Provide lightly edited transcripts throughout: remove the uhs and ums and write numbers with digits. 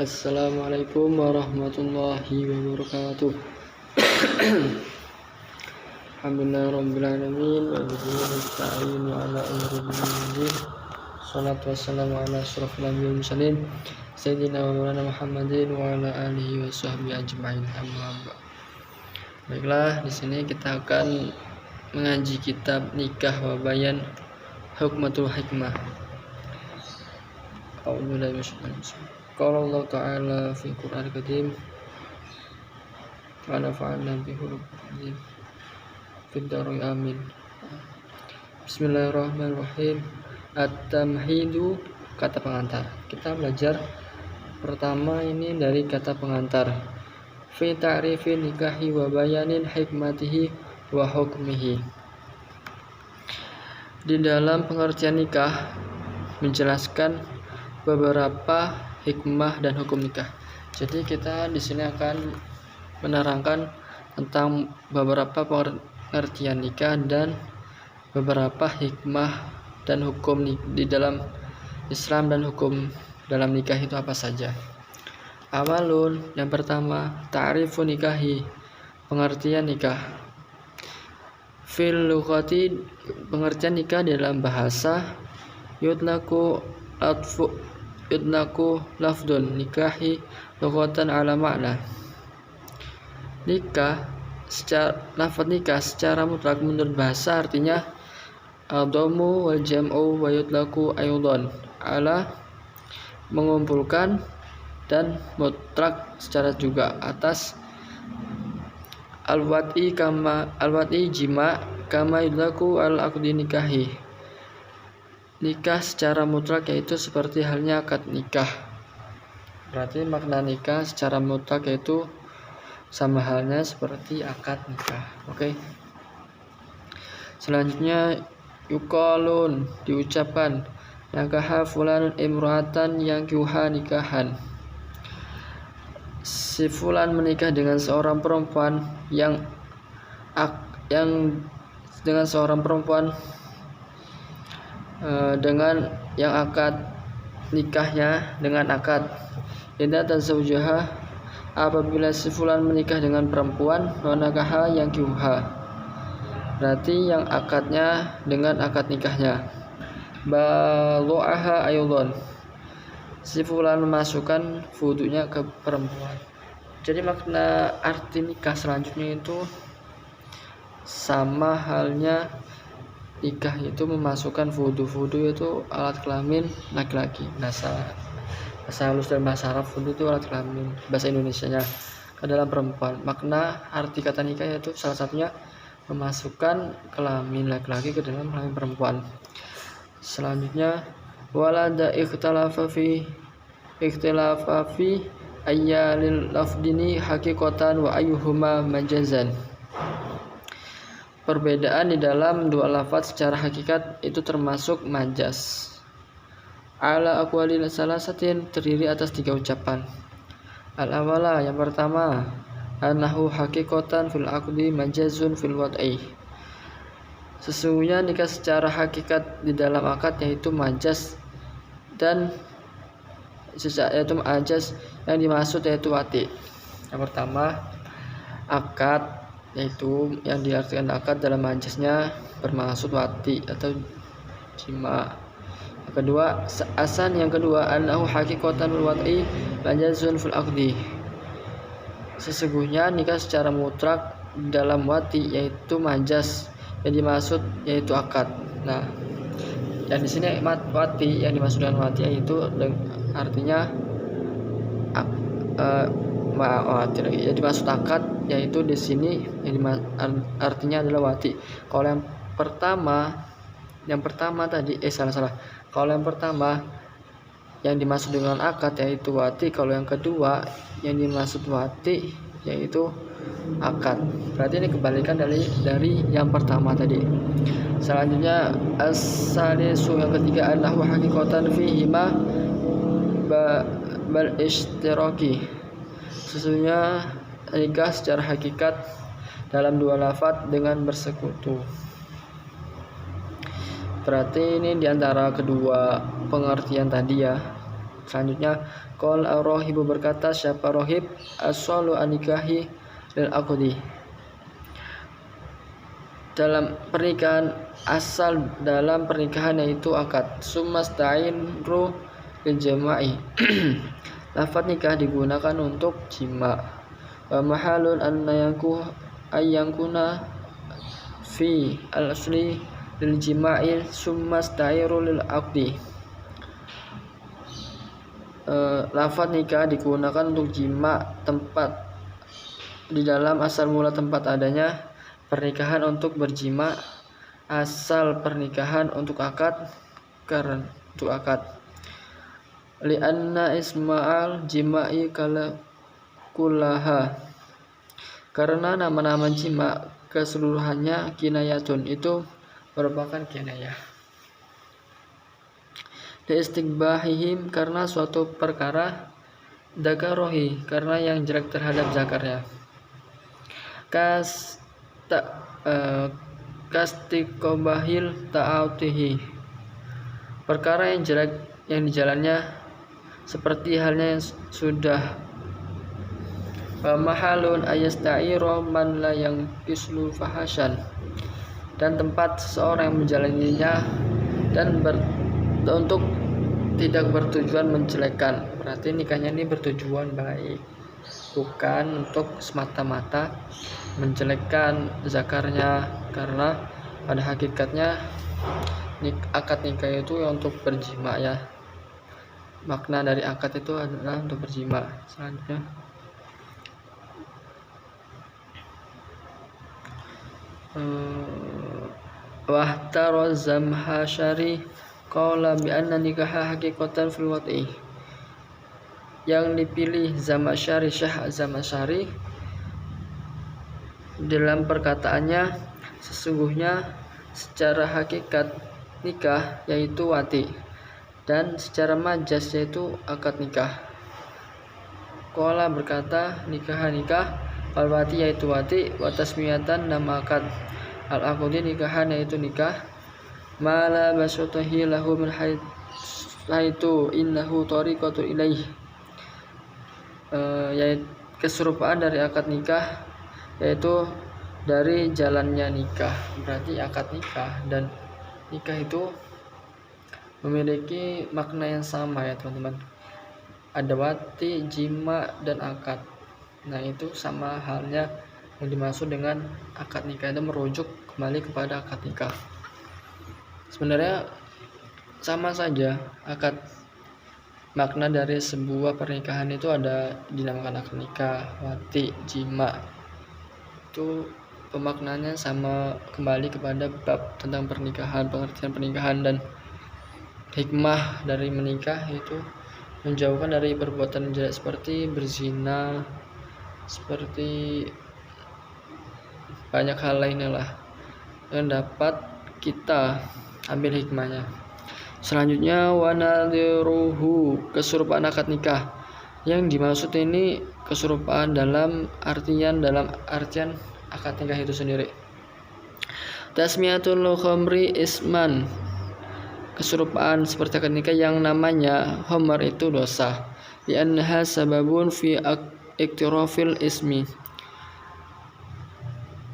Assalamualaikum warahmatullahi wabarakatuh. Alhamdulillahirabbil alamin wa bihi nasta'in wa ala umuri. Shalatu wassalamu ala asyrofil anbiya'i wal mursalin sayyidina wa maulana Muhammadin wa ala alihi wa sahbihi ajma'in. Amma ba'd. Baiklah, di sini kita akan mengaji kitab Nikah wa Bayan Hukmatul Hikmah. A'udzubillahi minasyaitonir rajim. Qala Allah Ta'ala fi Qur'an Karim wa nafa'ana bi hurufil fid-darin amin. Bismillahirrahmanirrahim. At-tamhidu, kata pengantar. Kita belajar pertama ini dari kata pengantar. Fi ta'rifin nikahi wa bayanin hikmatihi wa hukmihi. Di dalam pengertian nikah menjelaskan beberapa hikmah dan hukum nikah. Jadi kita di sini akan menerangkan tentang beberapa pengertian nikah dan beberapa hikmah dan hukum di dalam Islam dan hukum dalam nikah itu apa saja. Awalun, yang pertama, ta'rifun nikahi, pengertian nikah. Fil lughati, pengertian nikah dalam bahasa, yutlaku lafdun nikahi lughatan ala makna. Nikah secara lafaz nikah secara mutlak menurut bahasa artinya ad-dhammu wal jam'u wa yutlaku aydan ala mengumpulkan, dan mutlak secara juga atas al-wat'i jima kama yutlaku al-aqdi nikahi. Nikah secara mutlak yaitu seperti halnya akad nikah. Berarti makna nikah secara mutlak yaitu sama halnya seperti akad nikah. Oke. Selanjutnya yuqalun, diucapkan nakaha fulanun imra'atan yankihuha nikahan. Si fulan menikah dengan seorang perempuan dengan yang akad nikahnya dengan akad idza tazawwajaha, apabila si fulan menikah dengan perempuan nakaha yankihuha, berarti yang akadnya dengan akad nikahnya. Balu'aha aydan, si fulan memasukkan wudunya ke perempuan. Jadi makna arti nikah selanjutnya itu sama halnya nikah itu memasukkan wudu. Wudu itu alat kelamin laki-laki. Bahasa halus dan bahasa Arab, wudu itu alat kelamin bahasa Indonesianya ke dalam perempuan. Makna arti kata nikah yaitu salah satunya memasukkan kelamin laki-laki ke dalam kelamin perempuan. Selanjutnya walada ikhtalafa fi ayyalil lafdini haqiqatan wa ayyuhuma majazan. Perbedaan di dalam dua lafaz secara hakikat itu termasuk majaz. Ala aqwalil salasatin, terdiri atas 3 ucapan. Al-awwala, yang pertama, annahu haqiqatan fil aqdi majazun fil wad'i. Sesungguhnya nikah secara hakikat di dalam akad yaitu majaz, dan yaitu majaz yang dimaksud yaitu wati. Yang pertama, akad, yaitu yang diartikan akad dalam majaznya bermaksud wati atau jima. Yang kedua, yang kedua annahu haqiqatan fil wad'i majazun fil aqdi. Sesungguhnya nikah secara mutlak dalam wati yaitu majaz, yang dimaksud yaitu akad. Nah, dan di sini wati yang dimaksud dengan wati yaitu artinya yang dimaksud akad, yaitu di sini yang artinya adalah wati. Kalau yang pertama tadi Kalau yang pertama yang dimaksud dengan akad yaitu wati, kalau yang kedua yang dimaksud wati yaitu akad. Berarti ini kebalikan dari yang pertama tadi. Selanjutnya as-salisu, yang ketiga, annahu haqiqatan fihima bal ishtiraki. Sesungguhnya nikah secara hakikat dalam dua lafaz dengan bersekutu. Berarti ini diantara kedua pengertian tadi ya. Selanjutnya, qol ar-rahibu berkata, siapa rohib, as-salu anikahi lil aqdi. Dalam pernikahan, asal dalam pernikahan yaitu akad. Sumasta'inru lil jama'i. Lafaz nikah digunakan untuk jima. Wa mahalun ayyakuna fi al-asli lil jima'i sumastairu lil aqdi. Lafaz nikah digunakan untuk jima, tempat di dalam asal mula tempat adanya pernikahan untuk berjima, asal pernikahan untuk akad, karena untuk akad. Li'anna isma'al jima'i kullaha, karena nama-nama jima keseluruhannya kinayatun, itu merupakan kinayah. Liistiqbahihim, karena suatu perkara, dakarohi, karena yang jelek terhadap zakarnya. Kastiqobahil ta'autihi, perkara yang jelek yang dijalannya, seperti halnya yang sudah. Wa mahalun ayasta'iro man la yang kislu fahasyan, dan tempat seseorang yang menjalaninya dan untuk tidak bertujuan menjelekkan. Berarti nikahnya ini bertujuan baik, bukan untuk semata-mata menjelekkan zakarnya, karena pada hakikatnya akad nikah itu untuk berjima ya. Makna dari akad itu adalah untuk berjima. Selanjutnya, wahtaro zamhashari qala bi anna nikaha haqiqatan fil wat'i. Yang dipilih Zamasyari, Syekh Zamasyari, dalam perkataannya, sesungguhnya secara hakikat nikah yaitu wati, dan secara majas yaitu akad nikah. Qala berkata, nikah wal wati yaitu wati, wa tasmiyatan nama akad, al aqdi nikahan yaitu nikah, mala basyutahi lahu min haitu innahu tariqatu ilaih, yaitu keserupaan dari akad nikah, yaitu dari jalannya nikah. Berarti akad nikah dan nikah itu memiliki makna yang sama ya teman-teman. Ada wati, jima, dan akad. Nah itu sama halnya yang dimaksud dengan akad nikah, itu merujuk kembali kepada akad nikah. Sebenarnya sama saja akad. Makna dari sebuah pernikahan itu ada dinamakan akad nikah, wati, jima. Itu pemaknanya sama, kembali kepada bab tentang pernikahan, pengertian pernikahan, dan hikmah dari menikah itu menjauhkan dari perbuatan jelek seperti berzina, seperti banyak hal lainnya lah yang dapat kita ambil hikmahnya. Selanjutnya, wanadhiruhu, keserupaan akad nikah. Yang dimaksud ini keserupaan dalam artian akad nikah itu sendiri. Tasmiyatul khamri isman, keserupaan seperti akad nikah yang namanya khamr itu dosa. Li'annaha sababun fi iktirafil ismi,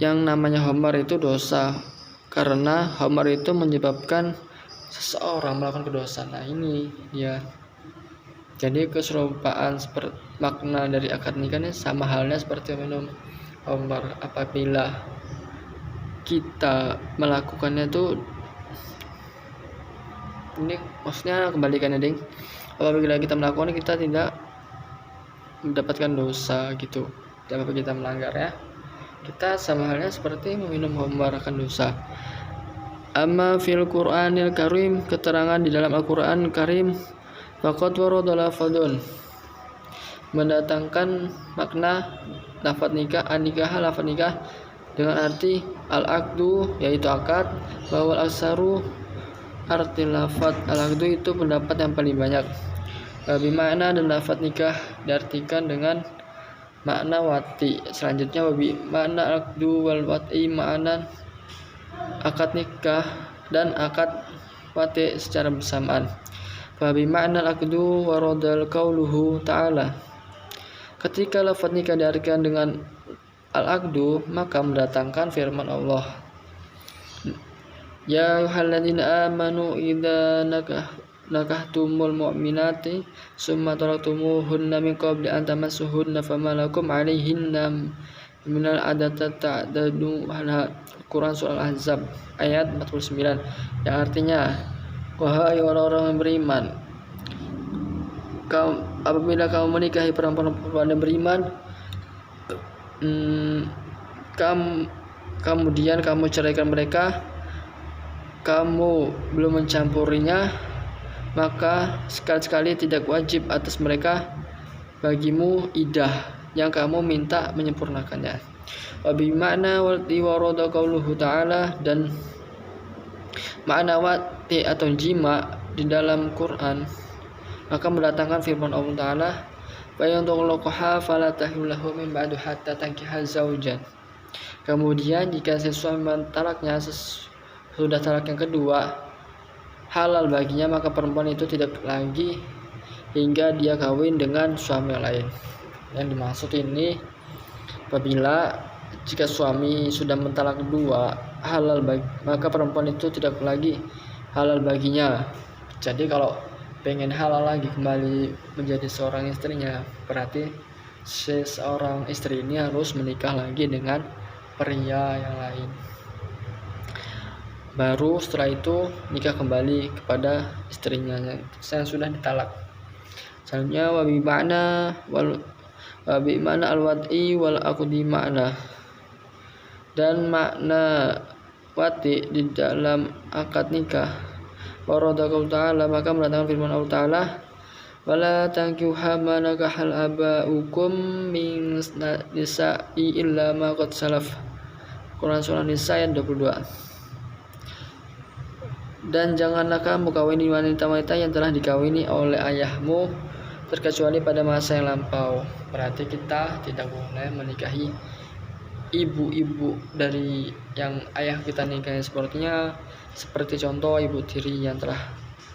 yang namanya khamr itu dosa karena khamr itu menyebabkan seseorang melakukan kedosaan. Nah ini dia. Jadi keserupaan seperti makna dari akad nikah ini sama halnya seperti minum khamr. Apabila kita melakukannya itu, ini maksudnya kebalikannya ding. Apabila kita melakukannya, kita tidak mendapatkan dosa gitu. Tidak apa kita melanggar ya. Kita sama halnya seperti meminum khamr akan dosa. Amma fil Qur'anil Karim, keterangan di dalam Al-Qur'an Karim, faqad warada lafadzun, mendatangkan makna lafaz nikah, an-nikah, lafaz nikah dengan arti al-aqdu yaitu akad, bahwa al-aksaru arti lafaz al-aqdu itu pendapat yang paling banyak. Bimakna dan lafaz nikah diartikan dengan makna wati. Selanjutnya bimakna al-aqdu wal wati, makna akad nikah dan akad wati secara bersamaan. Fa bi ma'na al-aqdu waradal qauluhu ta'ala. Ketika lafaz nikah diartikan dengan al-aqdu, maka mendatangkan firman Allah, ya ayyuhalladzina amanu idza nakahtumul mu'minati summa taraktumuhunna min qabli an tamassuhunna fama lakum 'alaihinna minal adati ta'dadu. Quran surah Al-Ahzab ayat 49, yang artinya, wahai orang-orang yang beriman, apabila kamu menikahi perempuan yang beriman, kemudian kamu ceraikan mereka, kamu belum mencampurinya, maka sekali-sekali tidak wajib atas mereka bagimu iddah yang kamu minta menyempurnakannya. Wa bi ma'na wati warada qauluhu ta'ala, dan makna wati atau jima di dalam Quran maka mendatangkan firman Allah Ta'ala, wa yantuqaha fala tahillahu min ba'du hatta tankiha zaujan. Kemudian jika sesuatu mentalaknya sudah talak yang kedua halal baginya, maka perempuan itu tidak lagi hingga dia kawin dengan suami yang lain. Yang dimaksud ini apabila jika suami sudah mentalak kedua halal maka perempuan itu tidak lagi halal baginya. Jadi kalau pengen halal lagi kembali menjadi seorang istrinya, berarti seorang istri ini harus menikah lagi dengan pria yang lain. Baru setelah itu nikah kembali kepada istrinya yang sudah ditalak. Selanjutnya wa bi ma'na al-wad'i wal aqdi ma'na, dan makna wati di dalam akad nikah. Waradaqallahu ta'ala, maka mendatangkan firman Allah Ta'ala, wala tankihuha ma nakahal aba'ukum min nisa'i illa ma qad salaf. Quran surah Nisa ayat 22. Dan janganlah kamu kawini wanita-wanita yang telah dikawini oleh ayahmu terkecuali pada masa yang lampau. Berarti kita tidak boleh menikahi ibu-ibu dari yang ayah kita nikahi, seperti contoh ibu tiri yang telah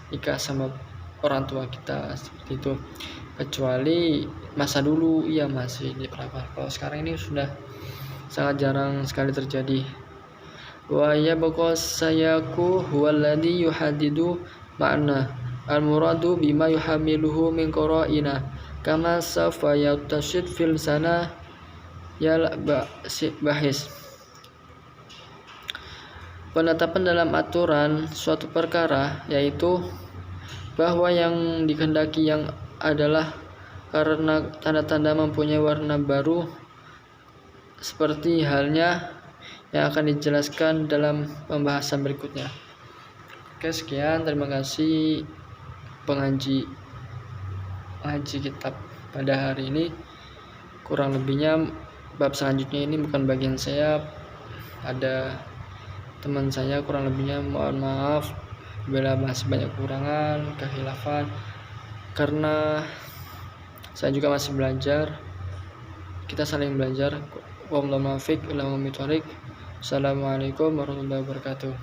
nikah sama orang tua kita, seperti itu. Kecuali masa dulu iya masih diperlakukan. Kalau sekarang ini sudah sangat jarang sekali terjadi. Wa yabqa sayaku huwallazi yuhaddidu ma'na al-muradu bima yuhamiluhu min qara'ina kama safa yatashid fil sana yal bahis. Penetapan dalam aturan suatu perkara, yaitu bahwa yang dikehendaki yang adalah karena tanda-tanda mempunyai warna baru, seperti halnya yang akan dijelaskan dalam pembahasan berikutnya. Oke, sekian, terima kasih pengaji kitab pada hari ini. Kurang lebihnya bab selanjutnya ini bukan bagian saya, ada teman saya, kurang lebihnya mohon maaf bila masih banyak kekurangan, kehilafan, karena saya juga masih belajar. Kita saling belajar. Wabillahi taufiq wal hidayah. Assalamualaikum warahmatullahi wabarakatuh.